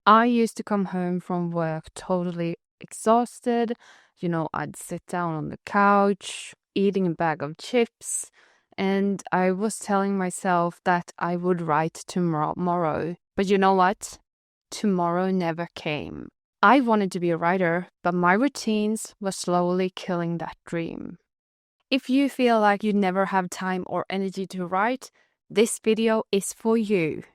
I used to come home from work totally exhausted. I'd sit down on the couch, eating a bag of chips, and I was telling myself that I would write tomorrow. But you know what? Tomorrow never came. I wanted to be a writer, but my routines were slowly killing that dream. If you feel like you never have time or energy to write, this video is for you.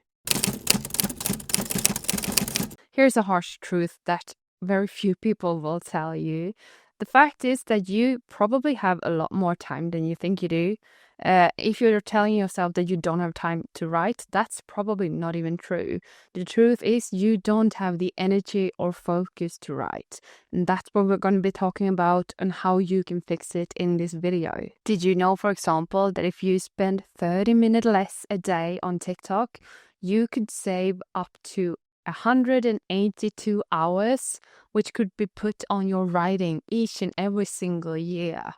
Here's a harsh truth that very few people will tell you. The fact is that you probably have a lot more time than you think you do. If you're telling yourself that you don't have time to write, that's probably not even true. The truth is you don't have the energy or focus to write. And that's what we're going to be talking about and how you can fix it in this video. Did you know, for example, that if you spend 30 minutes less a day on TikTok, you could save up to 182 hours, which could be put on your writing each and every single year.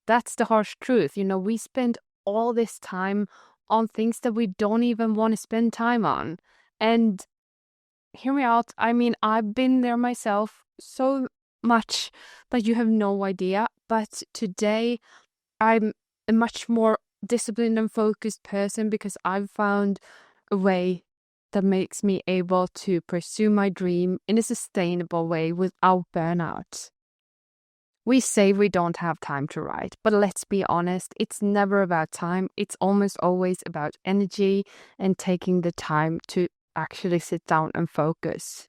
That's the harsh truth. We spend all this time on things that we don't even want to spend time on. And hear me out. I've been there myself so much that you have no idea. But today I'm a much more disciplined and focused person because I've found a way that makes me able to pursue my dream in a sustainable way without burnout. We say we don't have time to write, but let's be honest, it's never about time. It's almost always about energy and taking the time to actually sit down and focus.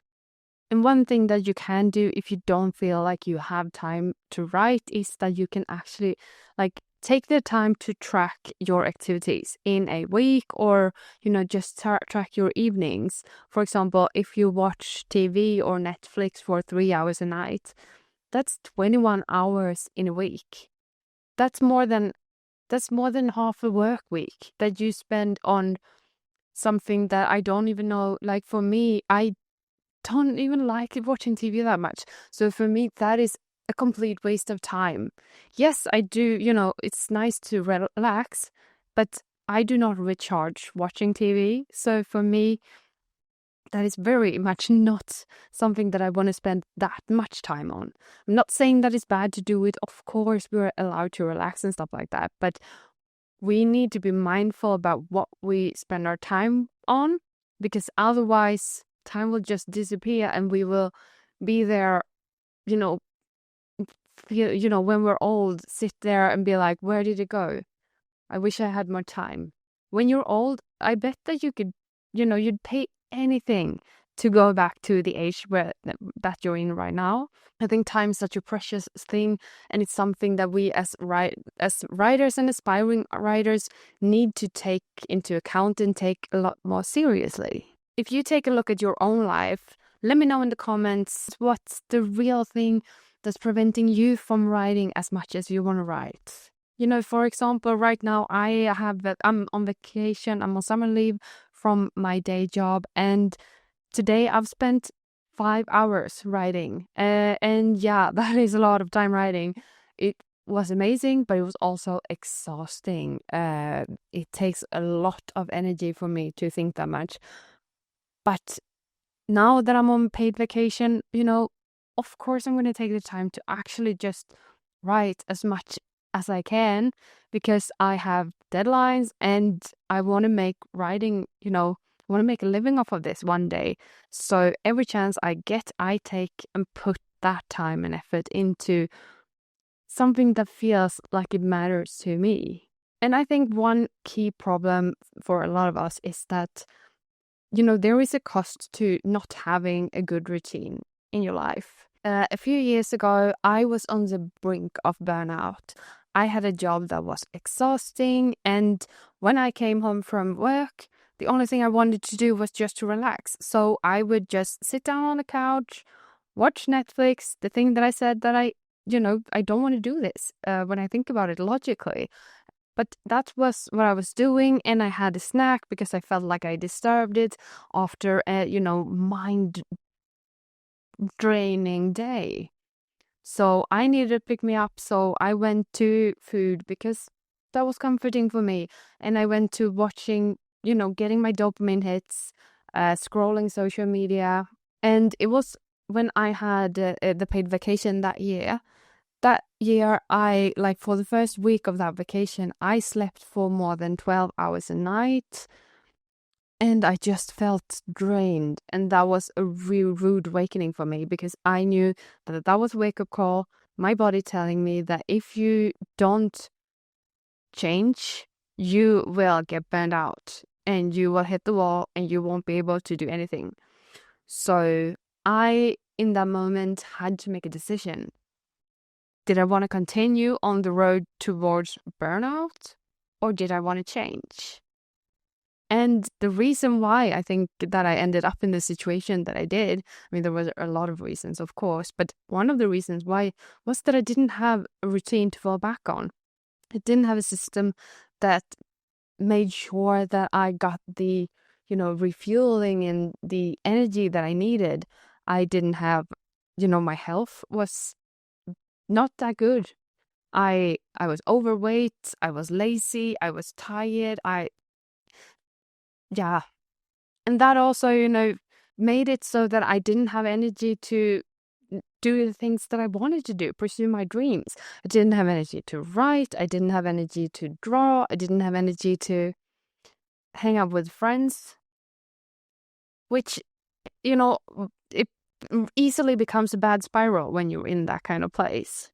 And one thing that you can do if you don't feel like you have time to write is that you can actually take the time to track your activities in a week or, just track your evenings. For example, if you watch TV or Netflix for 3 hours a night, that's 21 hours in a week. That's more than half a work week that you spend on something that I don't even know. Like for me, I don't even like watching TV that much. So for me, that is a complete waste of time. Yes, I do, it's nice to relax, but I do not recharge watching TV. So for me, that is very much not something that I want to spend that much time on. I'm not saying that it's bad to do it. Of course, we're allowed to relax and stuff like that, but we need to be mindful about what we spend our time on, because otherwise time will just disappear and we will be there, when we're old, sit there and be like, where did it go? I wish I had more time. When you're old, I bet that you could, you'd pay anything to go back to the age that you're in right now. I think time is such a precious thing, and it's something that we as writers and aspiring writers need to take into account and take a lot more seriously. If you take a look at your own life, let me know in the comments what's the real thing that's preventing you from writing as much as you want to write. For example, right now I'm on vacation, I'm on summer leave from my day job, and today I've spent 5 hours writing. And yeah, that is a lot of time writing. It was amazing, but it was also exhausting. It takes a lot of energy for me to think that much. But now that I'm on paid vacation, of course I'm going to take the time to actually just write as much as I can, because I have deadlines and I want to make writing, I want to make a living off of this one day. So every chance I get, I take and put that time and effort into something that feels like it matters to me. And I think one key problem for a lot of us is that, there is a cost to not having a good routine in your life. A few years ago, I was on the brink of burnout. I had a job that was exhausting, and when I came home from work, the only thing I wanted to do was just to relax. So I would just sit down on the couch, watch Netflix, the thing that I said that I don't want to do this when I think about it logically. But that was what I was doing, and I had a snack because I felt like I disturbed it after a, mind-draining day. So I needed to pick me up, so I went to food because that was comforting for me. And I went to watching, getting my dopamine hits, scrolling social media, And it was when I had the paid vacation that year. That year, I, like, for the first week of that vacation, I slept for more than 12 hours a night. And I just felt drained. And that was a real rude awakening for me, because I knew that was a wake-up call. My body telling me that if you don't change, you will get burned out and you will hit the wall and you won't be able to do anything. So I, in that moment, had to make a decision. Did I want to continue on the road towards burnout, or did I want to change? And the reason why I think that I ended up in the situation that I did, I mean, there was a lot of reasons, of course, but one of the reasons why was that I didn't have a routine to fall back on. I didn't have a system that made sure that I got the, refueling and the energy that I needed. I didn't have, my health was not that good. I was overweight, I was lazy, I was tired, yeah. And that also, made it so that I didn't have energy to do the things that I wanted to do, pursue my dreams. I didn't have energy to write, I didn't have energy to draw, I didn't have energy to hang out with friends, which, it easily becomes a bad spiral when you're in that kind of place.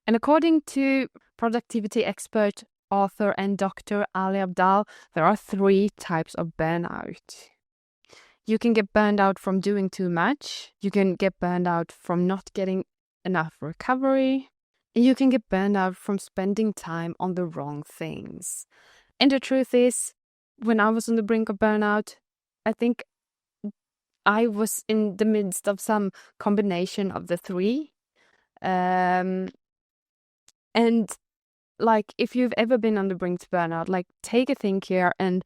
And according to productivity expert, author, and Dr. Ali Abdaal, there are 3 types of burnout. You can get burned out from doing too much. You can get burned out from not getting enough recovery. And you can get burned out from spending time on the wrong things. And the truth is, when I was on the brink of burnout, I think I was in the midst of some combination of the 3. And like, if you've ever been on the brink to burnout, like, take a think here and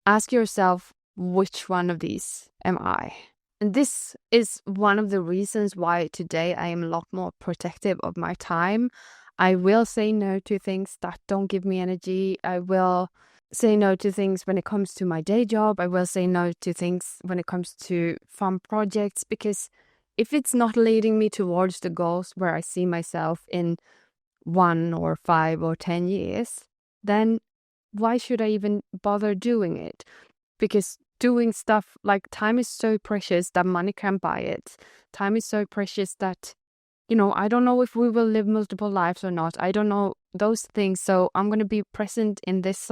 ask yourself, which one of these am I? And this is one of the reasons why today I am a lot more protective of my time. I will say no to things that don't give me energy. I will say no to things when it comes to my day job. I will say no to things when it comes to fun projects, because if it's not leading me towards the goals where I see myself in 1 or 5 or 10 years, then why should I even bother doing it? Because doing stuff, like, time is so precious that money can't buy it. Time is so precious that, I don't know if we will live multiple lives or not. I don't know those things. So I'm going to be present in this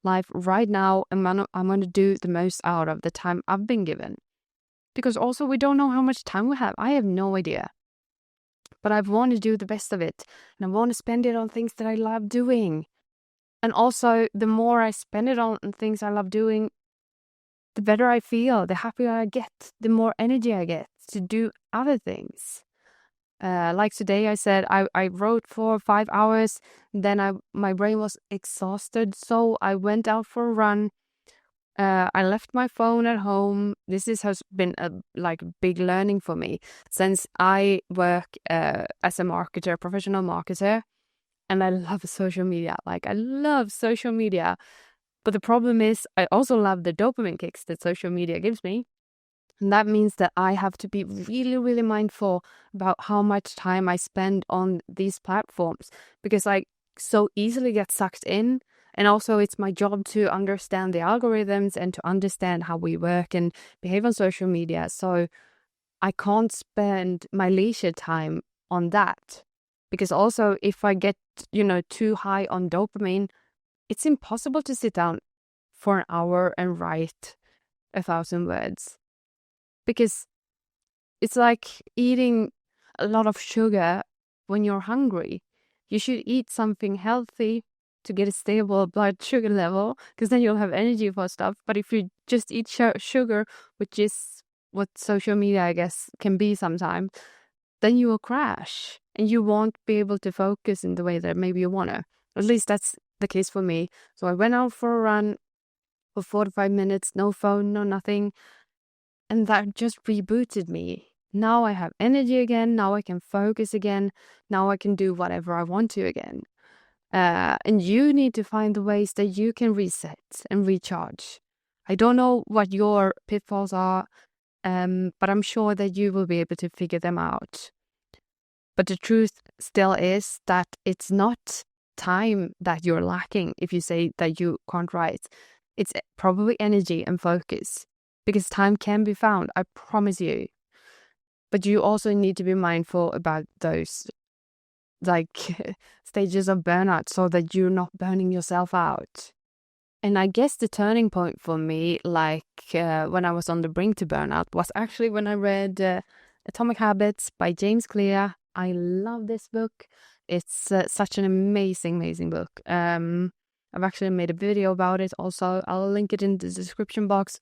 life right now, and I'm going to do the most out of the time I've been given. Because also, we don't know how much time we have. I have no idea. But I want to do the best of it. And I want to spend it on things that I love doing. And also, the more I spend it on things I love doing, the better I feel, the happier I get, the more energy I get to do other things. Like today, I said I wrote for 5 hours, then my brain was exhausted, so I went out for a run. I left my phone at home. This has been a big learning for me, since I work as a marketer, professional marketer, and I love social media. Like, I love social media. But the problem is, I also love the dopamine kicks that social media gives me. And that means that I have to be really, really mindful about how much time I spend on these platforms, because I so easily get sucked in. And also, it's my job to understand the algorithms and to understand how we work and behave on social media. So I can't spend my leisure time on that. Because also, if I get, too high on dopamine, it's impossible to sit down for an hour and write 1,000 words. Because it's like eating a lot of sugar when you're hungry. You should eat something healthy to get a stable blood sugar level, because then you'll have energy for stuff. But if you just eat sugar, which is what social media, I guess, can be sometimes, then you will crash and you won't be able to focus in the way that maybe you want to. At least that's the case for me. So I went out for a run for 45 minutes, no phone, no nothing. And that just rebooted me. Now I have energy again. Now I can focus again. Now I can do whatever I want to again. And you need to find the ways that you can reset and recharge. I don't know what your pitfalls are. but I'm sure that you will be able to figure them out. But the truth still is that it's not time that you're lacking if you say that you can't write. It's probably energy and focus, because time can be found, I promise you. But you also need to be mindful about those stages of burnout so that you're not burning yourself out. And I guess the turning point for me, when I was on the brink to burnout, was actually when I read Atomic Habits by James Clear. I love this book. It's such an amazing book. I've actually made a video about it also. I'll link it in the description box.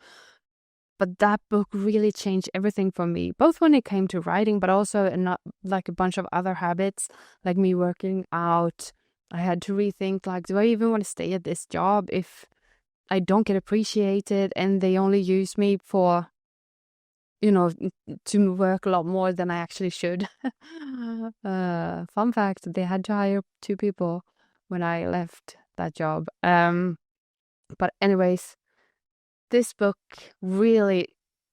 But that book really changed everything for me, both when it came to writing, but also a bunch of other habits, like me working out. I had to rethink, do I even want to stay at this job if I don't get appreciated and they only use me for, to work a lot more than I actually should. Fun fact, they had to hire 2 people when I left that job. But anyways, this book really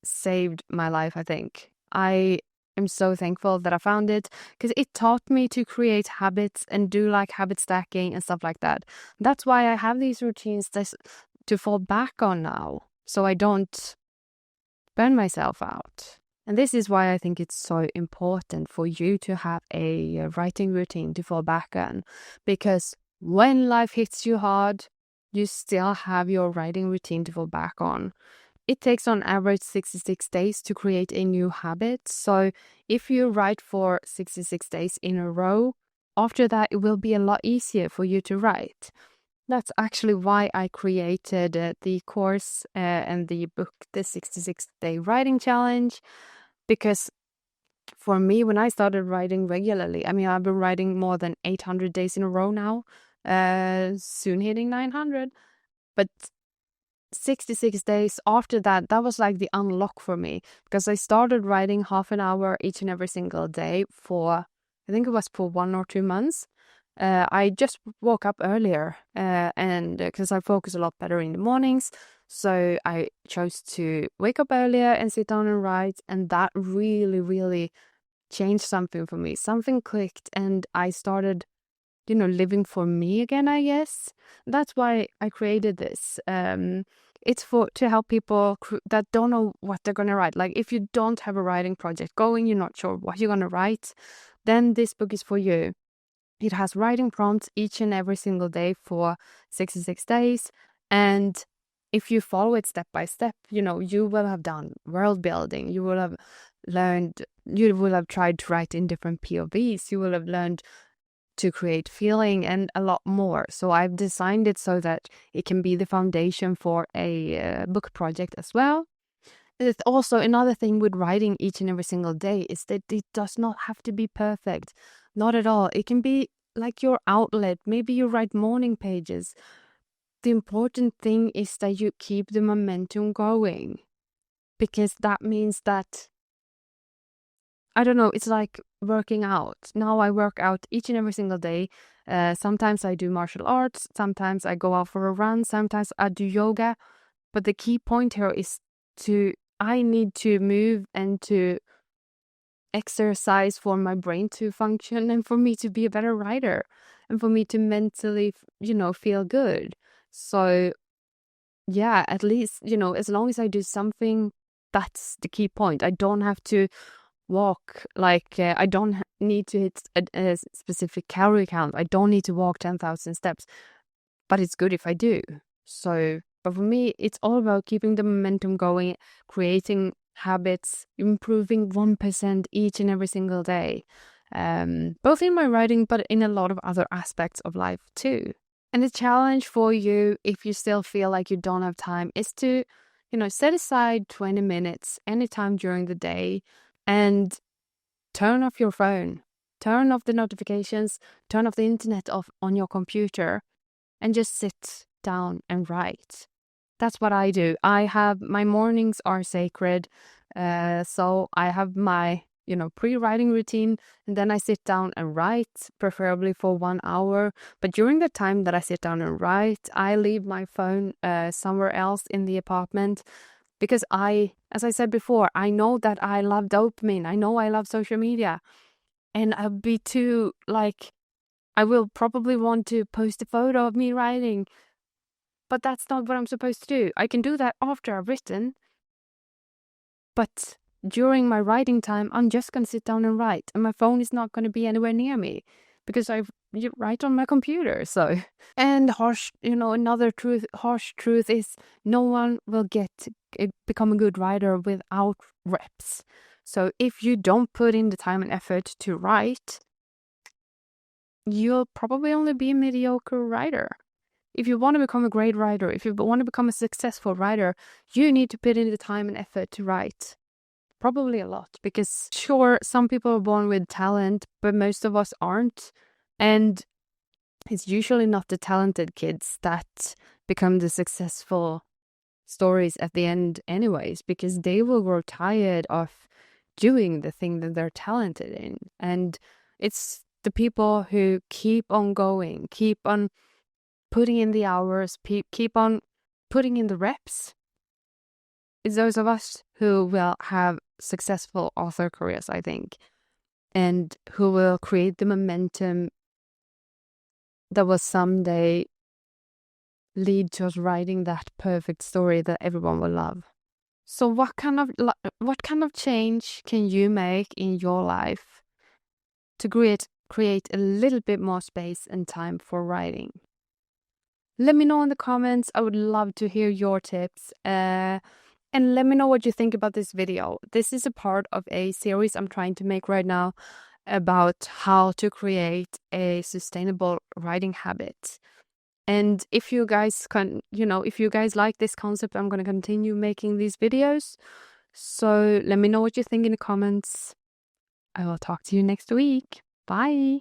saved my life, I think. I am so thankful that I found it, because it taught me to create habits and do habit stacking and stuff like that. That's why I have these routines to fall back on now, so I don't burn myself out. And this is why I think it's so important for you to have a writing routine to fall back on, because when life hits you hard, you still have your writing routine to fall back on. It takes on average 66 days to create a new habit. So if you write for 66 days in a row, after that, it will be a lot easier for you to write. That's actually why I created the course and the book, the 66-day writing challenge. Because for me, when I started writing regularly, I've been writing more than 800 days in a row now, soon hitting 900. But 66 days after that, that was the unlock for me, because I started writing half an hour each and every single day for, I think it was for 1 or 2 months. I just woke up earlier, and because I focus a lot better in the mornings, so I chose to wake up earlier and sit down and write, and that really changed something for me. Something clicked, and I started living for me again, I guess. That's why I created this. It's to help people that don't know what they're going to write. If you don't have a writing project going, you're not sure what you're going to write, then this book is for you. It has writing prompts each and every single day for 66 days. And if you follow it step by step, you will have done world building. You will have tried to write in different POVs. You will have learned to create feeling and a lot more. So I've designed it so that it can be the foundation for a book project as well. It's also another thing with writing each and every single day is that it does not have to be perfect. Not at all. It can be your outlet. Maybe you write morning pages. The important thing is that you keep the momentum going, because that means that, I don't know, it's like working out. Now I work out each and every single day. Sometimes I do martial arts. Sometimes I go out for a run. Sometimes I do yoga. But the key point here is I need to move and to exercise for my brain to function and for me to be a better writer and for me to mentally, feel good. So yeah, at least, as long as I do something, that's the key point. I don't have to walk, I don't need to hit a specific calorie count. I don't need to walk 10,000 steps, but it's good if I do. So, but for me, it's all about keeping the momentum going, creating habits, improving 1% each and every single day, both in my writing, but in a lot of other aspects of life too. And the challenge for you, if you still feel like you don't have time, is to, set aside 20 minutes anytime during the day and turn off your phone, turn off the notifications, turn off the internet off on your computer, and just sit down and write. That's what I do. My mornings are sacred. So I have my, pre-writing routine, and then I sit down and write, preferably for 1 hour. But during the time that I sit down and write, I leave my phone somewhere else in the apartment. Because as I said before, I know that I love dopamine. I know I love social media. And I'll be too, like, I will probably want to post a photo of me writing. But that's not what I'm supposed to do. I can do that after I've written. But during my writing time, I'm just going to sit down and write. And my phone is not going to be anywhere near me because you write on my computer. So, and another harsh truth is no one will become a good writer without reps. So if you don't put in the time and effort to write, you'll probably only be a mediocre writer. If you want to become a great writer, if you want to become a successful writer, you need to put in the time and effort to write. Probably a lot, because sure, some people are born with talent, but most of us aren't. And it's usually not the talented kids that become the successful stories at the end anyways, because they will grow tired of doing the thing that they're talented in. And it's the people who keep on going, keep on putting in the hours, keep on putting in the reps. It's those of us who will have successful author careers, I think, and who will create the momentum that will someday lead to us writing that perfect story that everyone will love. So what kind of change can you make in your life to create a little bit more space and time for writing? Let me know in the comments. I would love to hear your tips. And let me know what you think about this video. This is a part of a series I'm trying to make right now about how to create a sustainable writing habit. And if you guys if you guys like this concept, I'm going to continue making these videos. So let me know what you think in the comments. I will talk to you next week. Bye.